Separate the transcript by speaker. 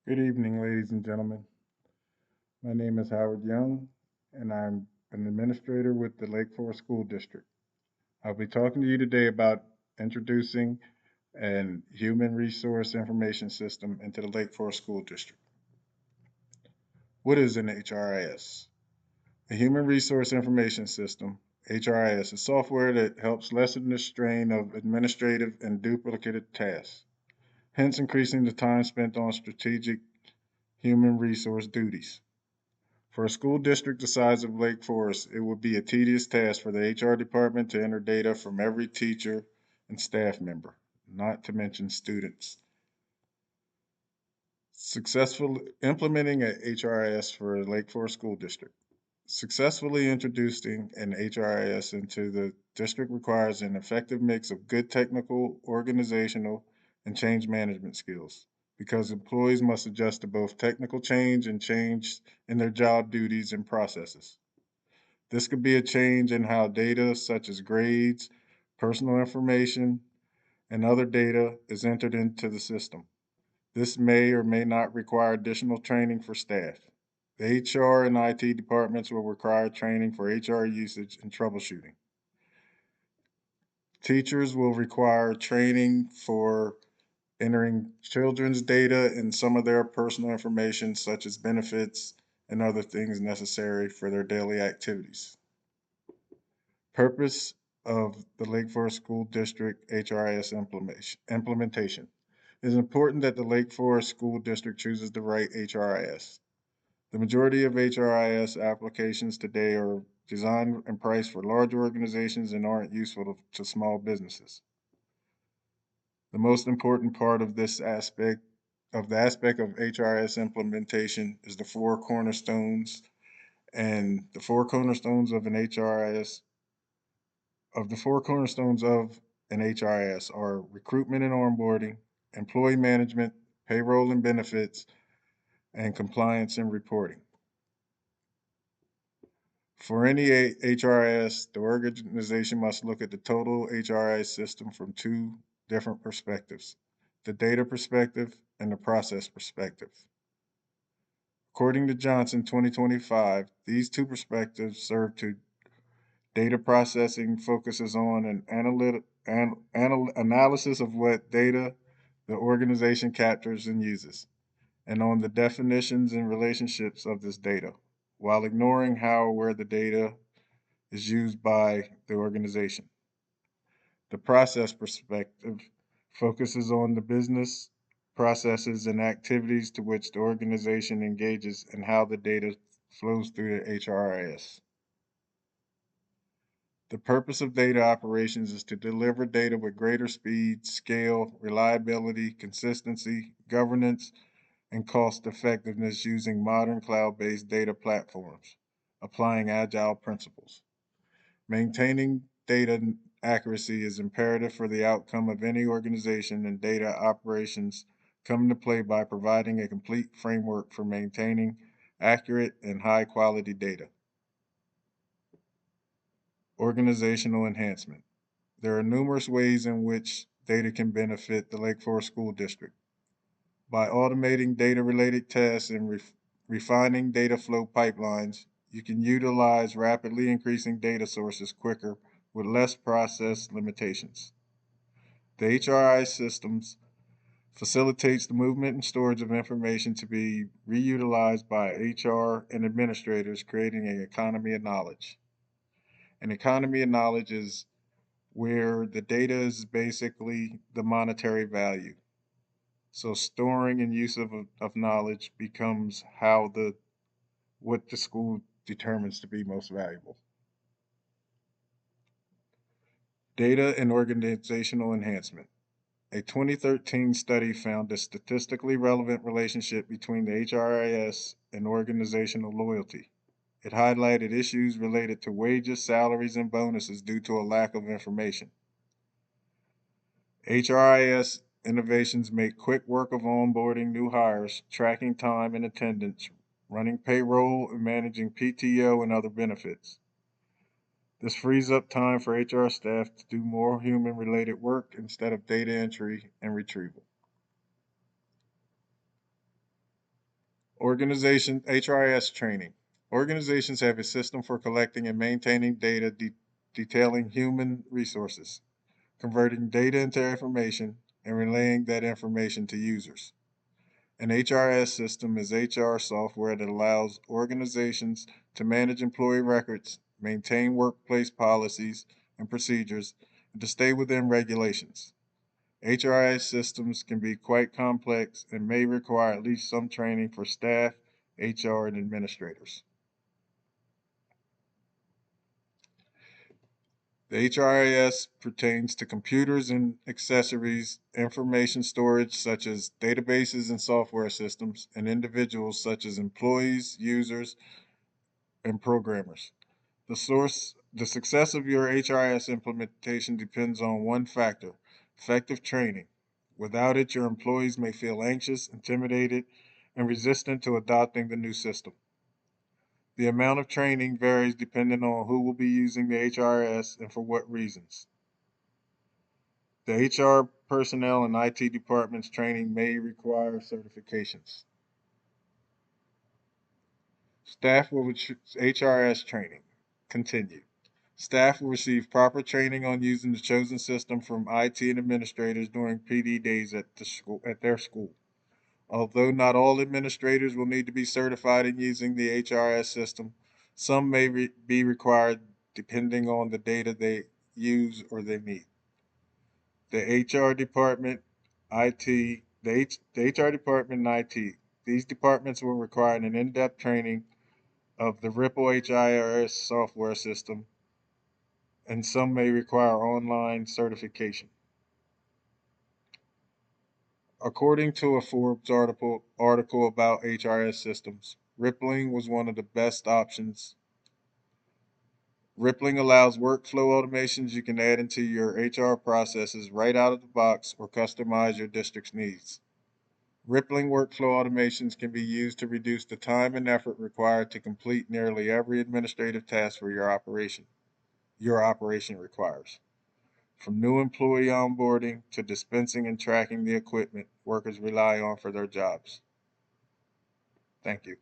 Speaker 1: Good evening, ladies and gentlemen. My name is Howard Young, and I'm an administrator with the Lake Forest School District. I'll be talking to you today about introducing an human resource information system into the Lake Forest School District. What is an HRIS? A human resource information system, HRIS, is software that helps lessen the strain of administrative and duplicated tasks, hence increasing the time spent on strategic human resource duties. For a school district the size of Lake Forest, it would be a tedious task for the HR department to enter data from every teacher and staff member, not to mention students. Successful implementing a HRIS for Lake Forest School District. Successfully introducing an HRIS into the district requires an effective mix of good technical, organizational, and change management skills because employees must adjust to both technical change and change in their job duties and processes. This could be a change in how data such as grades, personal information, and other data is entered into the system. This may or may not require additional training for staff. The HR and IT departments will require training for HR usage and troubleshooting. Teachers will require training for entering children's data and some of their personal information, such as benefits and other things necessary for their daily activities. Purpose of the Lake Forest School District HRIS implementation. It is important that the Lake Forest School District chooses the right HRIS. The majority of HRIS applications today are designed and priced for large organizations and aren't useful to small businesses. The most important part of this aspect of the aspect of HRIS implementation is the four cornerstones, and the four cornerstones of an HRIS of the four cornerstones of an HRIS are recruitment and onboarding, employee management, payroll and benefits, and compliance and reporting. For any HRIS, the organization must look at the total HRIS system from two different perspectives, the data perspective and the process perspective. According to Johnson 2025, these two perspectives serve to data processing focuses on analysis of what data the organization captures and uses, and on the definitions and relationships of this data, while ignoring how or where the data is used by the organization. The process perspective focuses on the business processes and activities to which the organization engages and how the data flows through the HRIS. The purpose of data operations is to deliver data with greater speed, scale, reliability, consistency, governance, and cost effectiveness using modern cloud-based data platforms, applying agile principles. Maintaining data accuracy is imperative for the outcome of any organization, and data operations come into play by providing a complete framework for maintaining accurate and high quality data. Organizational enhancement. There are numerous ways in which data can benefit the Lake Forest School District. By automating data related tasks and refining data flow pipelines, you can utilize rapidly increasing data sources quicker with less process limitations. The HRI systems facilitates the movement and storage of information to be reutilized by HR and administrators, creating an economy of knowledge. An economy of knowledge is where the data is basically the monetary value. So storing and use of knowledge becomes how what the school determines to be most valuable. Data and organizational enhancement. A 2013 study found a statistically relevant relationship between the HRIS and organizational loyalty. It highlighted issues related to wages, salaries, and bonuses due to a lack of information. HRIS innovations make quick work of onboarding new hires, tracking time and attendance, running payroll, and managing PTO and other benefits. This frees up time for HR staff to do more human related work instead of data entry and retrieval. Organization HRIS training. Organizations have a system for collecting and maintaining data detailing human resources, converting data into information, and relaying that information to users. An HRS system is HR software that allows organizations to manage employee records, maintain workplace policies and procedures, and to stay within regulations. HRIS systems can be quite complex and may require at least some training for staff, HR, and administrators. The HRIS pertains to computers and accessories, information storage such as databases and software systems, and individuals such as employees, users, and programmers. The success of your HRIS implementation depends on one factor: effective training. Without it, your employees may feel anxious, intimidated, and resistant to adopting the new system. The amount of training varies depending on who will be using the HRS and for what reasons. The HR personnel and IT departments training may require certifications. Staff will HRS training continue. Staff will receive proper training on using the chosen system from IT and administrators during PD days at their school. Although not all administrators will need to be certified in using the HRS system, some may be required depending on the data they use or they need. The HR department, IT, the HR department and IT. These departments will require an in-depth training of the Ripple HIRS software system, and some may require online certification. According to a Forbes article about HRS systems, Rippling was one of the best options. Rippling allows workflow automations you can add into your HR processes right out of the box or customize your district's needs. Rippling workflow automations can be used to reduce the time and effort required to complete nearly every administrative task for your operation. Your operation requires. From new employee onboarding to dispensing and tracking the equipment workers rely on for their jobs. Thank you.